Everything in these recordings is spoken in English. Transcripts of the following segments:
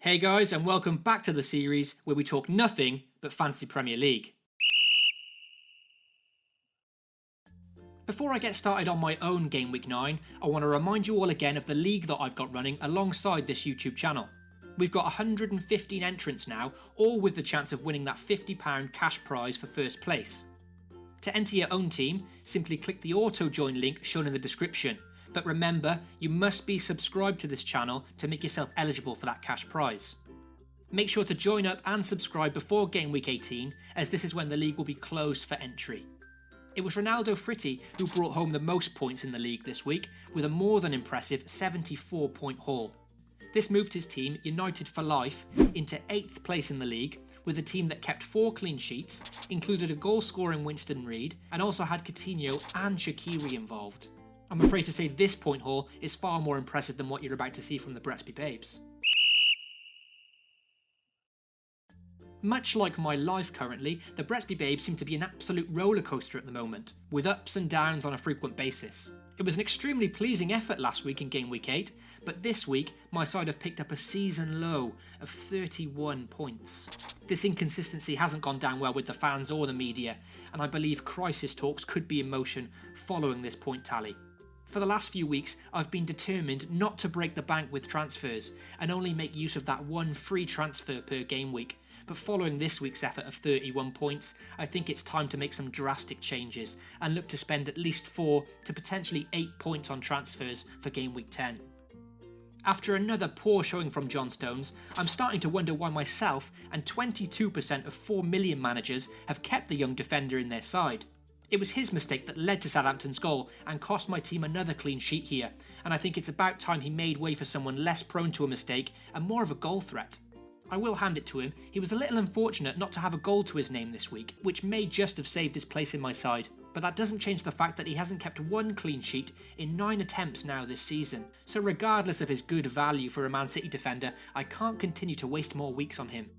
Hey guys, and welcome back to the series where we talk nothing but Fantasy Premier League. Before I get started on my own Game Week 9, I want to remind you all again of the league that I've got running alongside this YouTube channel. We've got 115 entrants now, all with the chance of winning that £50 cash prize for first place. To enter your own team, simply click the auto join link shown in the description. But remember, you must be subscribed to this channel to make yourself eligible for that cash prize. Make sure to join up and subscribe before Game Week 18, as this is when the league will be closed for entry. It was Ronaldo Fritti who brought home the most points in the league this week, with a more than impressive 74-point haul. This moved his team, United for Life, into 8th place in the league, with a team that kept 4 clean sheets, included a goal-scoring Winston Reid, and also had Coutinho and Shaqiri involved. I'm afraid to say this point haul is far more impressive than what you're about to see from the Brettsby Babes. Much like my life currently, the Brettsby Babes seem to be an absolute rollercoaster at the moment, with ups and downs on a frequent basis. It was an extremely pleasing effort last week in Game Week 8, but this week my side have picked up a season low of 31 points. This inconsistency hasn't gone down well with the fans or the media, and I believe crisis talks could be in motion following this point tally. For the last few weeks, I've been determined not to break the bank with transfers and only make use of that one free transfer per game week. But following this week's effort of 31 points, I think it's time to make some drastic changes and look to spend at least 4 to potentially 8 points on transfers for game week 10. After another poor showing from John Stones, I'm starting to wonder why myself and 22% of 4 million managers have kept the young defender in their side. It was his mistake that led to Southampton's goal and cost my team another clean sheet here, and I think it's about time he made way for someone less prone to a mistake and more of a goal threat. I will hand it to him, he was a little unfortunate not to have a goal to his name this week, which may just have saved his place in my side, but that doesn't change the fact that he hasn't kept one clean sheet in 9 attempts now this season. So regardless of his good value for a Man City defender, I can't continue to waste more weeks on him.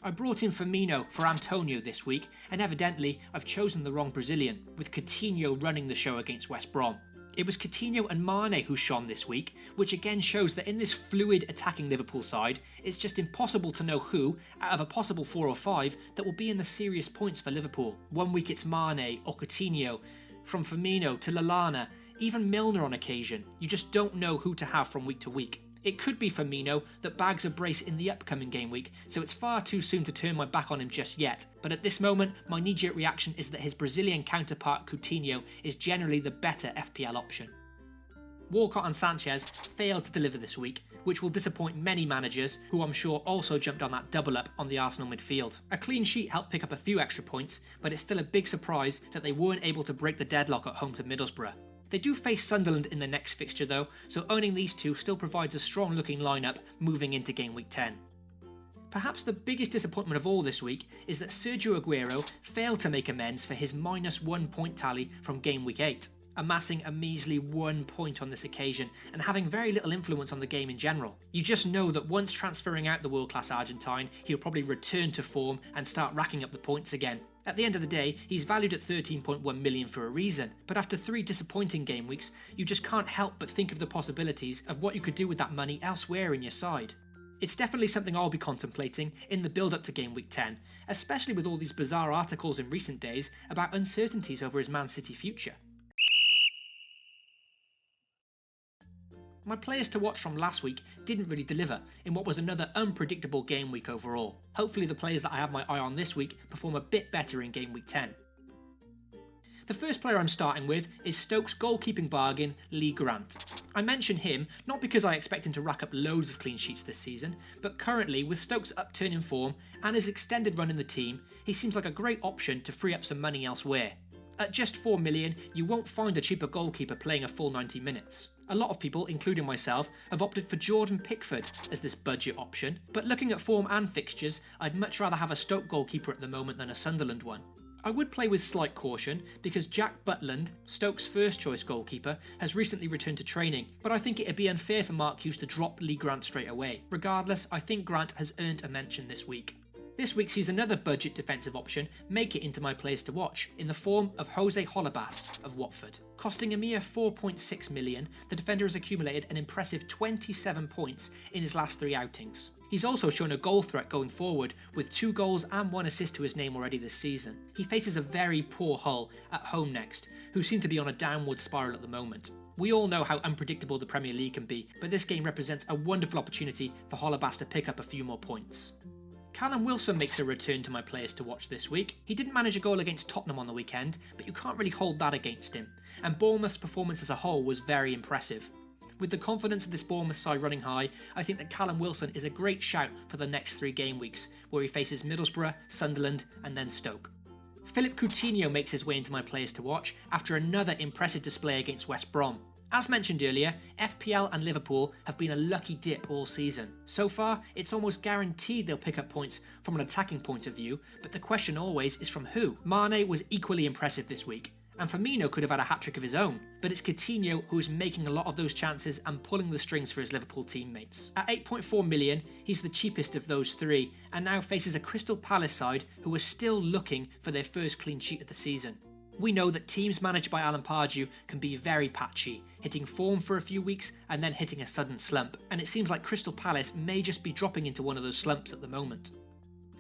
I brought in Firmino for Antonio this week, and evidently I've chosen the wrong Brazilian, with Coutinho running the show against West Brom. It was Coutinho and Mane who shone this week, which again shows that in this fluid attacking Liverpool side, it's just impossible to know who, out of a possible 4 or 5, that will be in the serious points for Liverpool. One week it's Mane or Coutinho, from Firmino to Lallana, even Milner on occasion. You just don't know who to have from week to week. It could be Firmino that bags a brace in the upcoming game week, so it's far too soon to turn my back on him just yet, but at this moment my knee-jerk reaction is that his Brazilian counterpart Coutinho is generally the better FPL option. Walcott and Sanchez failed to deliver this week, which will disappoint many managers who I'm sure also jumped on that double up on the Arsenal midfield. A clean sheet helped pick up a few extra points, but it's still a big surprise that they weren't able to break the deadlock at home to Middlesbrough. They do face Sunderland in the next fixture though, so owning these two still provides a strong looking lineup moving into Game Week 10. Perhaps the biggest disappointment of all this week is that Sergio Aguero failed to make amends for his -1 point tally from Game Week 8, amassing a measly 1 point on this occasion and having very little influence on the game in general. You just know that once transferring out the world-class Argentine, he'll probably return to form and start racking up the points again. At the end of the day, he's valued at 13.1 million for a reason, but after 3 disappointing game weeks, you just can't help but think of the possibilities of what you could do with that money elsewhere in your side. It's definitely something I'll be contemplating in the build-up to Game Week 10, especially with all these bizarre articles in recent days about uncertainties over his Man City future. My players to watch from last week didn't really deliver in what was another unpredictable game week overall. Hopefully the players that I have my eye on this week perform a bit better in Game Week 10. The first player I'm starting with is Stoke's goalkeeping bargain, Lee Grant. I mention him not because I expect him to rack up loads of clean sheets this season, but currently with Stoke's upturn in form and his extended run in the team, he seems like a great option to free up some money elsewhere. At just 4 million, you won't find a cheaper goalkeeper playing a full 90 minutes. A lot of people, including myself, have opted for Jordan Pickford as this budget option, but looking at form and fixtures, I'd much rather have a Stoke goalkeeper at the moment than a Sunderland one. I would play with slight caution because Jack Butland, Stoke's first choice goalkeeper, has recently returned to training, but I think it'd be unfair for Mark Hughes to drop Lee Grant straight away. Regardless, I think Grant has earned a mention this week. This week sees another budget defensive option make it into my players to watch, in the form of Jose Holebas of Watford. Costing a mere 4.6 million, the defender has accumulated an impressive 27 points in his last 3 outings. He's also shown a goal threat going forward, with 2 goals and 1 assist to his name already this season. He faces a very poor Hull at home next, who seem to be on a downward spiral at the moment. We all know how unpredictable the Premier League can be, but this game represents a wonderful opportunity for Holebas to pick up a few more points. Callum Wilson makes a return to my players to watch this week. He didn't manage a goal against Tottenham on the weekend, but you can't really hold that against him, and Bournemouth's performance as a whole was very impressive. With the confidence of this Bournemouth side running high, I think that Callum Wilson is a great shout for the next 3 game weeks, where he faces Middlesbrough, Sunderland and then Stoke. Philip Coutinho makes his way into my players to watch after another impressive display against West Brom. As mentioned earlier, FPL and Liverpool have been a lucky dip all season. So far, it's almost guaranteed they'll pick up points from an attacking point of view, but the question always is from who? Mane was equally impressive this week, and Firmino could have had a hat-trick of his own, but it's Coutinho who is making a lot of those chances and pulling the strings for his Liverpool teammates. At 8.4 million, he's the cheapest of those 3, and now faces a Crystal Palace side who are still looking for their first clean sheet of the season. We know that teams managed by Alan Pardew can be very patchy, hitting form for a few weeks and then hitting a sudden slump, and it seems like Crystal Palace may just be dropping into one of those slumps at the moment.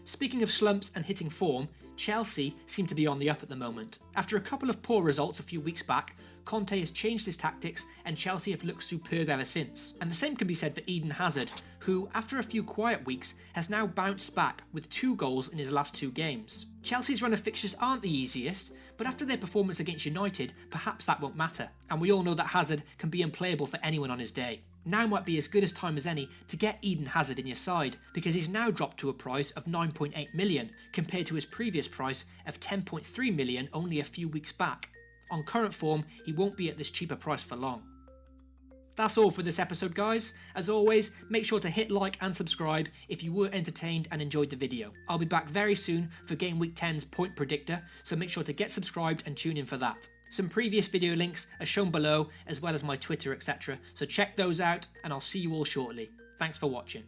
Speaking of slumps and hitting form, Chelsea seem to be on the up at the moment. After a couple of poor results a few weeks back, Conte has changed his tactics and Chelsea have looked superb ever since. And the same can be said for Eden Hazard, who, after a few quiet weeks, has now bounced back with 2 goals in his last 2 games. Chelsea's run of fixtures aren't the easiest, but after their performance against United, perhaps that won't matter. And we all know that Hazard can be unplayable for anyone on his day. Now might be as good as time as any to get Eden Hazard in your side, because he's now dropped to a price of 9.8 million compared to his previous price of 10.3 million only a few weeks back. On current form, he won't be at this cheaper price for long. That's all for this episode, guys. As always, make sure to hit like and subscribe if you were entertained and enjoyed the video. I'll be back very soon for Game Week 10's Point Predictor, so make sure to get subscribed and tune in for that. Some previous video links are shown below, as well as my Twitter, etc. So check those out, and I'll see you all shortly. Thanks for watching.